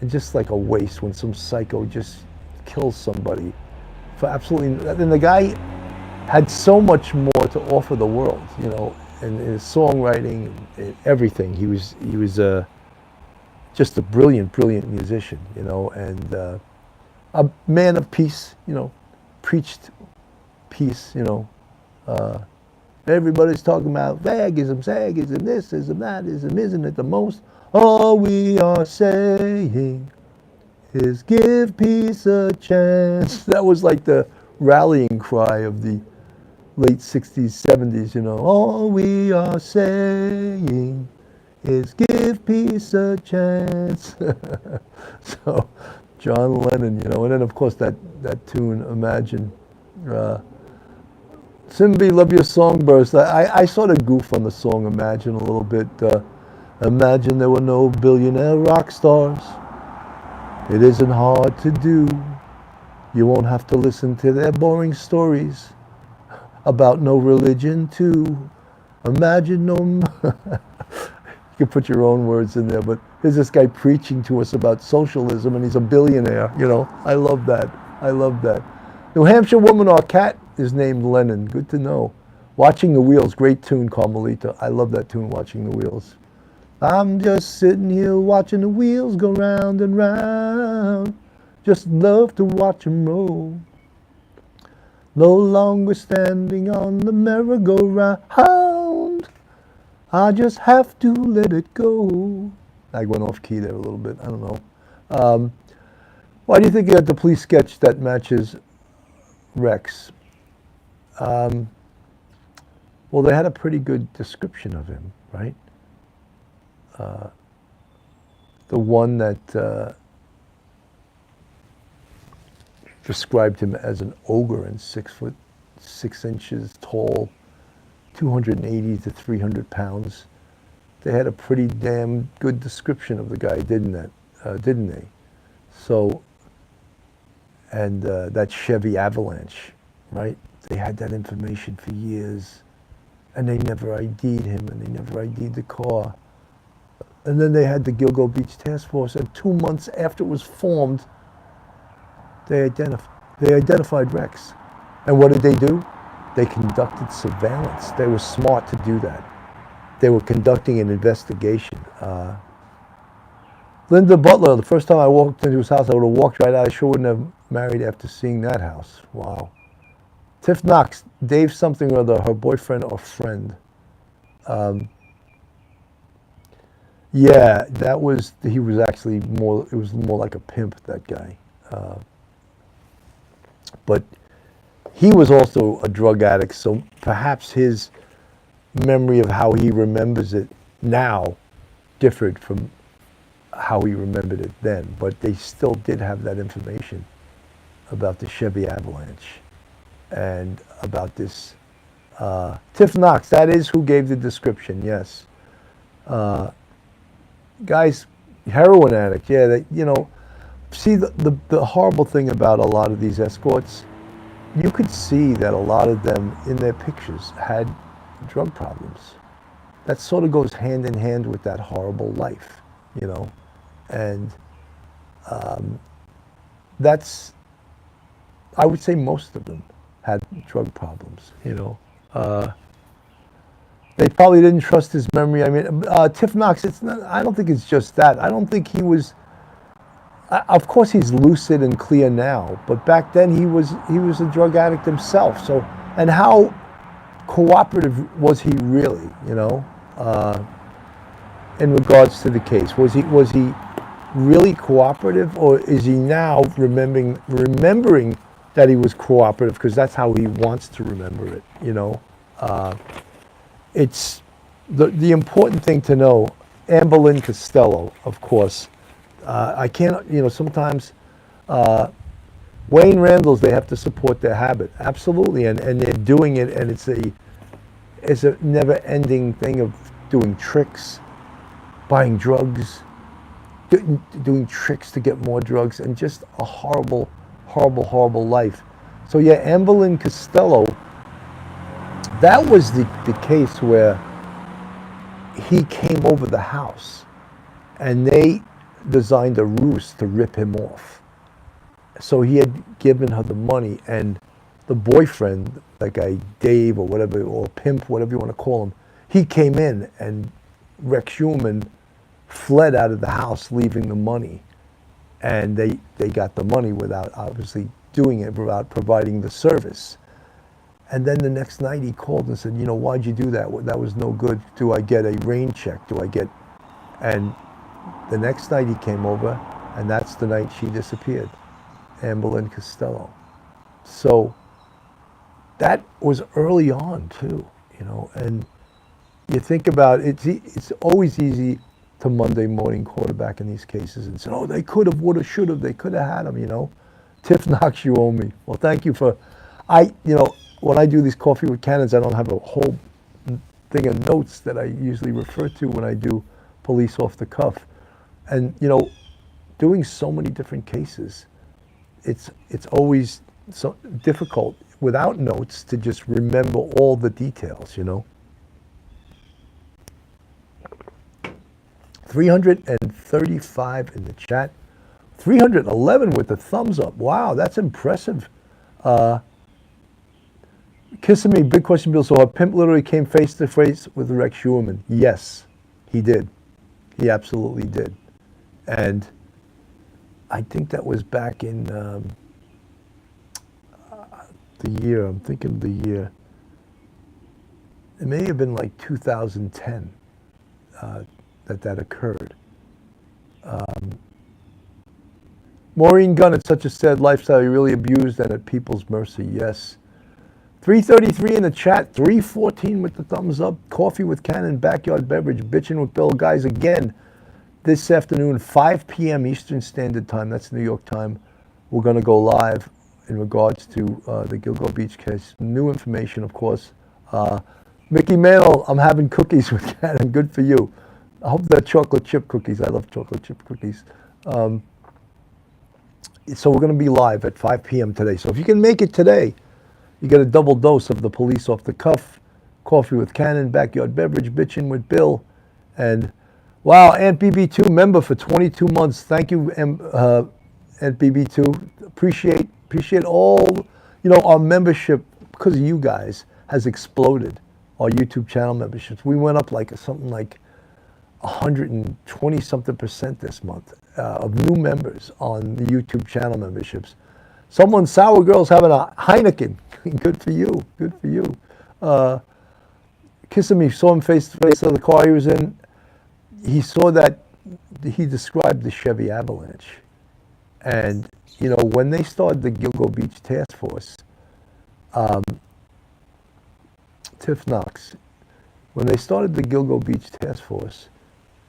And just like a waste when some psycho just kills somebody for absolutely. And the guy had so much more to offer the world, you know, in his songwriting, in everything. He was just a brilliant musician, you know, and a man of peace, you know, preached peace, you know. Everybody's talking about vagism, sagism, this ism, that ism, isn't it the most? All we are saying is give peace a chance. That was like the rallying cry of the late 60s, 70s, you know. All we are saying is give peace a chance. So, John Lennon, you know, and then of course that tune, Imagine. Simbi, love your song burst. I sort of goof on the song Imagine a little bit. Imagine there were no billionaire rock stars. It isn't hard to do. You won't have to listen to their boring stories about no religion too. Imagine no... You can put your own words in there, but here's this guy preaching to us about socialism, and he's a billionaire. You know, I love that. I love that. New Hampshire woman or cat is named Lennon. Good to know. Watching the Wheels, great tune, Carmelita. I love that tune, Watching the Wheels. I'm just sitting here watching the wheels go round and round. Just love to watch 'em roll. No longer standing on the merry-go-round. I just have to let it go. I went off key there a little bit. I don't know. Why do you think you had the police sketch that matches Rex? Well, they had a pretty good description of him, right? The one that described him as an ogre and 6 foot 6 inches tall, 280 to 300 pounds. They had a pretty damn good description of the guy, didn't they? So, and that Chevy Avalanche, right? They had that information for years, and they never ID'd him, and they never ID'd the car. And then they had the Gilgo Beach Task Force, and 2 months after it was formed, they identified Rex. And what did they do? They conducted surveillance. They were smart to do that. They were conducting an investigation. Linda Butler, the first time I walked into his house, I would have walked right out. I sure wouldn't have married after seeing that house. Wow. Tiff Knox, Dave something or other, her boyfriend or friend. Yeah, he was actually more, it was more like a pimp, that guy. But he was also a drug addict, so perhaps his memory of how he remembers it now differed from how he remembered it then. But they still did have that information about the Chevy Avalanche and about this. Tiff Knox, that is who gave the description, yes. Guys, heroin addict, yeah, see the horrible thing about a lot of these escorts, you could see that a lot of them in their pictures had drug problems. That sort of goes hand in hand with that horrible life, and that's, I would say most of them had drug problems, They probably didn't trust his memory. I mean, Tiff Knox, I don't think it's just that. I don't think he was, of course he's lucid and clear now, but back then he was a drug addict himself. So, and how cooperative was he really, in regards to the case? Was he really cooperative, or is he now remembering that he was cooperative because that's how he wants to remember it, It's the important thing to know. Amber Lynn Costello, of course. I can't, sometimes Wayne Randall's, they have to support their habit. Absolutely, and they're doing it, and it's a never-ending thing of doing tricks, buying drugs, doing tricks to get more drugs, and just a horrible, horrible, horrible life. So yeah, Amber Lynn Costello, that was the case where he came over the house and they designed a ruse to rip him off. So he had given her the money, and the boyfriend, that guy Dave or whatever, or pimp, whatever you want to call him, he came in, and Rex Heuermann fled out of the house leaving the money. And they got the money without obviously doing it, without providing the service. And then the next night he called and said, why'd you do that? That was no good. Do I get a rain check? And the next night he came over, and that's the night she disappeared, Amber Lynn Costello. So that was early on too, and you think about it, it's always easy to Monday morning quarterback in these cases and say, oh, they could have, would have, should have, they could have had him, Tiff Knox, you owe me. Well, thank you for, when I do these Coffee with Cannons, I don't have a whole thing of notes that I usually refer to when I do police off the cuff. And, doing so many different cases, it's always so difficult without notes to just remember all the details, you know. 335 in the chat. 311 with the thumbs up. Wow, that's impressive. Kissing me, big question, Bill. So our pimp literally came face to face with Rex Heuermann. Yes, he did. He absolutely did. And I think that was back in the year, I'm thinking the year. It may have been like 2010 that occurred. Maureen Gunn, it's such a sad lifestyle. You're really abused and at people's mercy. Yes. 333 in the chat. 314 with the thumbs up. Coffee with Cannon, backyard beverage, bitching with Bill. Guys, again, this afternoon, 5 p.m. Eastern Standard Time. That's New York time. We're going to go live in regards to the Gilgo Beach case. New information, of course. Mickey Mantle, I'm having cookies with Cannon. Good for you. I hope they're chocolate chip cookies. I love chocolate chip cookies. So we're going to be live at 5 p.m. today. So if you can make it today, you get a double dose of the police off the cuff, coffee with Cannon, backyard beverage, bitching with Bill. And wow, Aunt BB2 member for 22 months. Thank you, Aunt BB2. Appreciate all, you know, our membership, because of you guys, has exploded. Our YouTube channel memberships. We went up like something like 120 something % this month of new members on the YouTube channel memberships. Someone, Sour Girl's having a Heineken. Good for you. Good for you. Kissing me, saw him face to face of the car he was in. He saw that, he described the Chevy Avalanche. And, you know, when they started the Gilgo Beach Task Force, Tiff Knox, when they started the Gilgo Beach Task Force,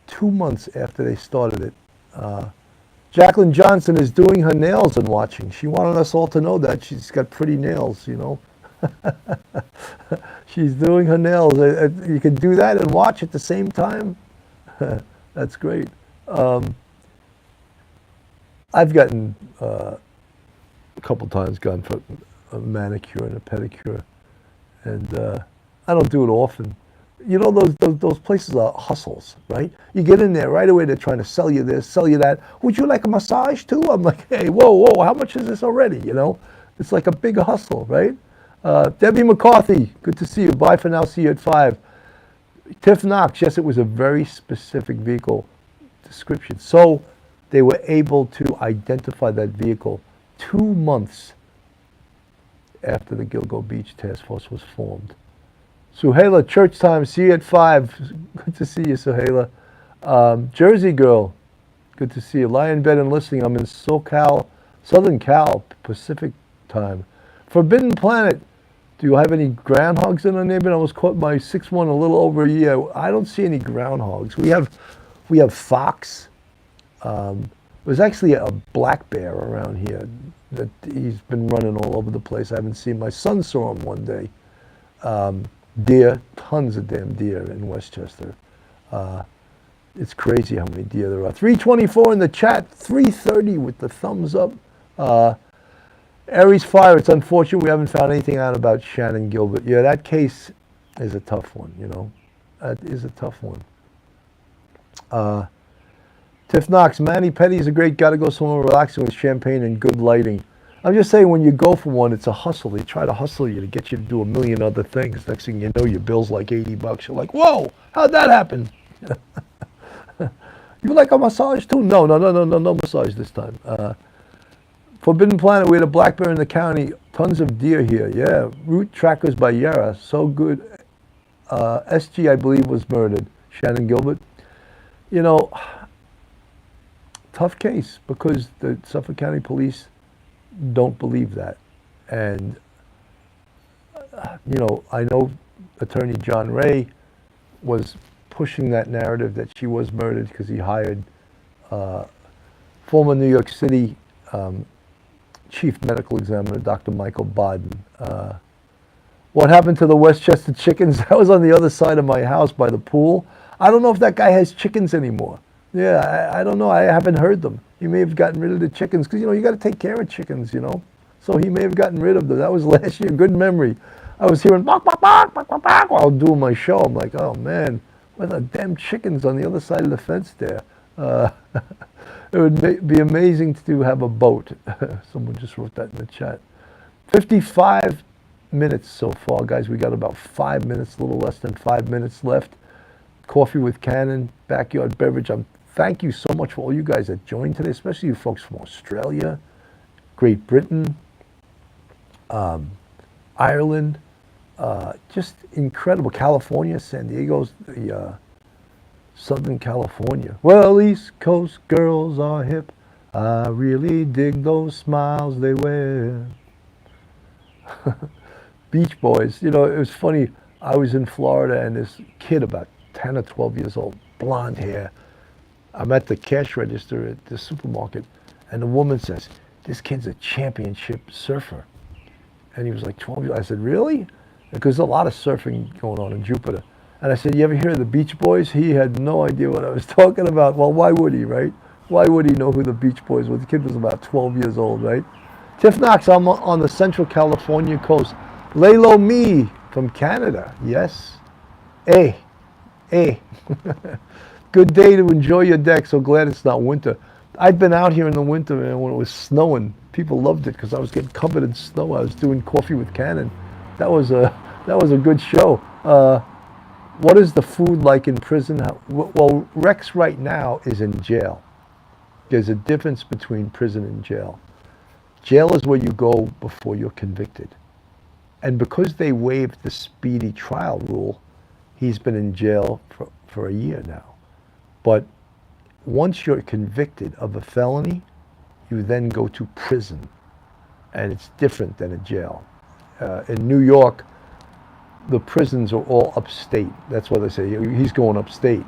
2 months after they started it, Jacqueline Johnson is doing her nails and watching. She wanted us all to know that. She's got pretty nails, you know. She's doing her nails. You can do that and watch at the same time. That's great. I've gotten a couple times gone for a manicure and a pedicure, and I don't do it often. You know, those places are hustles, right? You get in there right away, they're trying to sell you this, sell you that. Would you like a massage too? I'm like, hey, whoa, how much is this already, you know? It's like a big hustle, right? Debbie McCarthy, good to see you. Bye for now, see you at 5. Tiff Knox, yes, it was a very specific vehicle description. So they were able to identify that vehicle 2 months after the Gilgo Beach Task Force was formed. Suhaila, church time, see you at 5. Good to see you, Suhaila. Jersey girl, good to see you. Lie in bed and listening. I'm in SoCal, Southern Cal, Pacific time. Forbidden Planet, do you have any groundhogs in our neighborhood? I was caught by 6-1 a little over a year. I don't see any groundhogs. We have fox. There's actually a black bear around here that he's been running all over the place. I haven't seen. My son saw him one day. Deer, tons of damn deer in Westchester. It's crazy how many deer there are. 324 in the chat, 330 with the thumbs up. Aries Fire, it's unfortunate we haven't found anything out about Shannon Gilbert. Yeah, that case is a tough one, you know. That is a tough one. Tiff Knox, Manny Petty's a great guy to go somewhere relaxing with champagne and good lighting. I'm just saying, when you go for one, it's a hustle. They try to hustle you to get you to do a million other things. Next thing you know, your bill's like $80. You're like, whoa, how'd that happen? You like a massage too? No massage this time. Forbidden Planet, we had a black bear in the county. Tons of deer here. Yeah, Route Trackers by Yara, so good. SG, I believe, was murdered. Shannon Gilbert. You know, tough case, because the Suffolk County Police don't believe that. And, you know, I know Attorney John Ray was pushing that narrative that she was murdered because he hired former New York City Chief Medical Examiner, Dr. Michael Bodden. What happened to the Westchester chickens? That was on the other side of my house by the pool. I don't know if that guy has chickens anymore. Yeah, I don't know. I haven't heard them. He may have gotten rid of the chickens because, you got to take care of chickens, So he may have gotten rid of them. That was last year. Good memory. I was hearing bark, bark, bark, bark, bark, bark while doing my show. I'm like, oh, man, what are the damn chickens on the other side of the fence there? It would be amazing to have a boat. Someone just wrote that in the chat. 55 minutes so far, guys. We got about 5 minutes, a little less than 5 minutes left. Coffee with Cannon, backyard beverage. Thank you so much for all you guys that joined today, especially you folks from Australia, Great Britain, Ireland, just incredible. California, San Diego, Southern California. Well, East Coast girls are hip. I really dig those smiles they wear. Beach Boys. It was funny. I was in Florida and this kid about 10 or 12 years old, blonde hair. I'm at the cash register at the supermarket and the woman says, this kid's a championship surfer. And he was like 12 years old. I said, really? Because there's a lot of surfing going on in Jupiter. And I said, you ever hear of the Beach Boys? He had no idea what I was talking about. Well, why would he, right? Why would he know who the Beach Boys were? The kid was about 12 years old, right? Tiff Knox, I'm on the Central California coast. Lalo Me from Canada, yes. Hey. Good day to enjoy your deck. So glad it's not winter. I'd been out here in the winter, man, when it was snowing. People loved it because I was getting covered in snow. I was doing Coffee with Cannon. That was a good show. What is the food like in prison? Well, Rex right now is in jail. There's a difference between prison and jail. Jail is where you go before you're convicted. And because they waived the speedy trial rule, he's been in jail for a year now. But once you're convicted of a felony, you then go to prison. And it's different than a jail. In New York, the prisons are all upstate. That's why they say he's going upstate,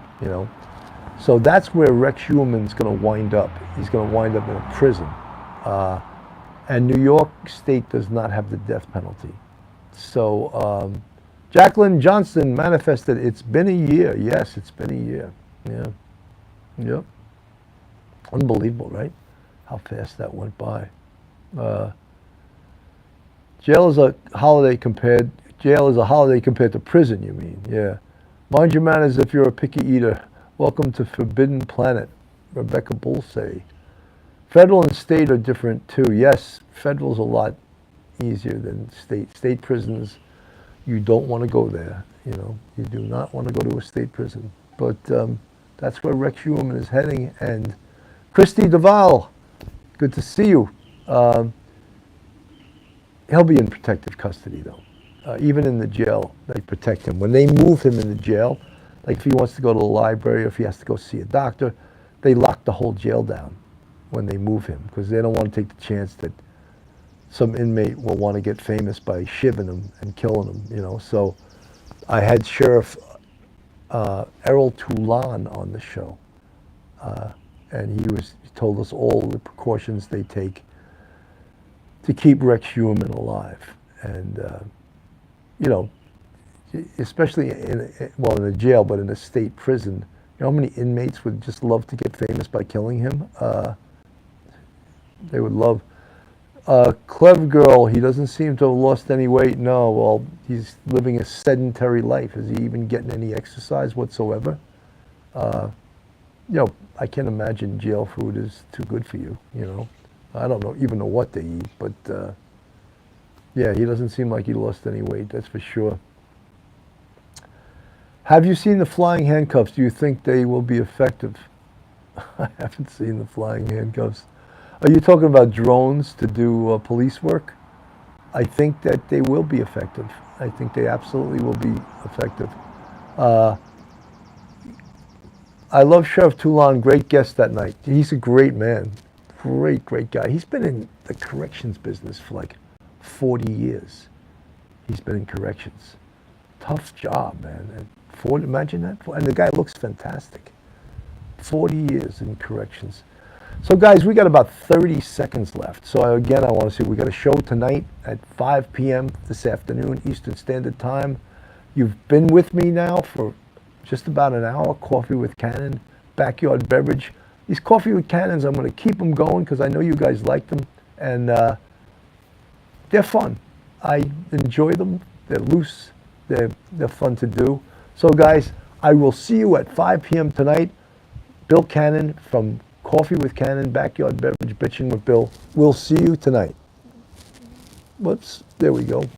So that's where Rex Heuermann's going to wind up. He's going to wind up in a prison. And New York State does not have the death penalty. So Jacqueline Johnston manifested, it's been a year. Yes, it's been a year. Yeah. Yep. Unbelievable, right? How fast that went by. Jail is a holiday compared to prison, you mean? Yeah. Mind your manners if you're a picky eater. Welcome to Forbidden Planet. Rebecca Bullsay. Federal and state are different too. Yes, federal's a lot easier than state. State prisons, you don't want to go there. You do not want to go to a state prison. But that's where Rex Heuermann is heading. And Christy Duvall, good to see you. He'll be in protective custody though. Even in the jail, they protect him. When they move him in the jail, like if he wants to go to the library or if he has to go see a doctor, they lock the whole jail down when they move him because they don't want to take the chance that some inmate will want to get famous by shivving him and killing him, So I had Sheriff Errol Toulon on the show, and he told us all the precautions they take to keep Rex Heuermann alive. And, especially in a jail, but in a state prison, how many inmates would just love to get famous by killing him? They would love. Clever girl, he doesn't seem to have lost any weight. No, well, he's living a sedentary life. Is he even getting any exercise whatsoever? I can't imagine jail food is too good for you, I don't even know what they eat, but yeah, he doesn't seem like he lost any weight, that's for sure. Have you seen the flying handcuffs? Do you think they will be effective? I haven't seen the flying handcuffs. Are you talking about drones to do police work? I think that they will be effective. I think they absolutely will be effective. I love Sheriff Toulon, great guest that night. He's a great man, great guy. He's been in the corrections business for like 40 years. He's been in corrections. Tough job, man. And imagine that. And the guy looks fantastic. 40 years in corrections. So guys, we got about 30 seconds left. So again, I want to say we got a show tonight at 5 p.m. this afternoon, Eastern Standard Time. You've been with me now for just about an hour. Coffee with Cannon, backyard beverage. These Coffee with Cannons, I'm going to keep them going because I know you guys like them, and they're fun. I enjoy them. They're loose. They're fun to do. So guys, I will see you at 5 p.m. tonight. Bill Cannon from Coffee with Cannon, Backyard Beverage Bitching with Bill. We'll see you tonight. Whoops, there we go.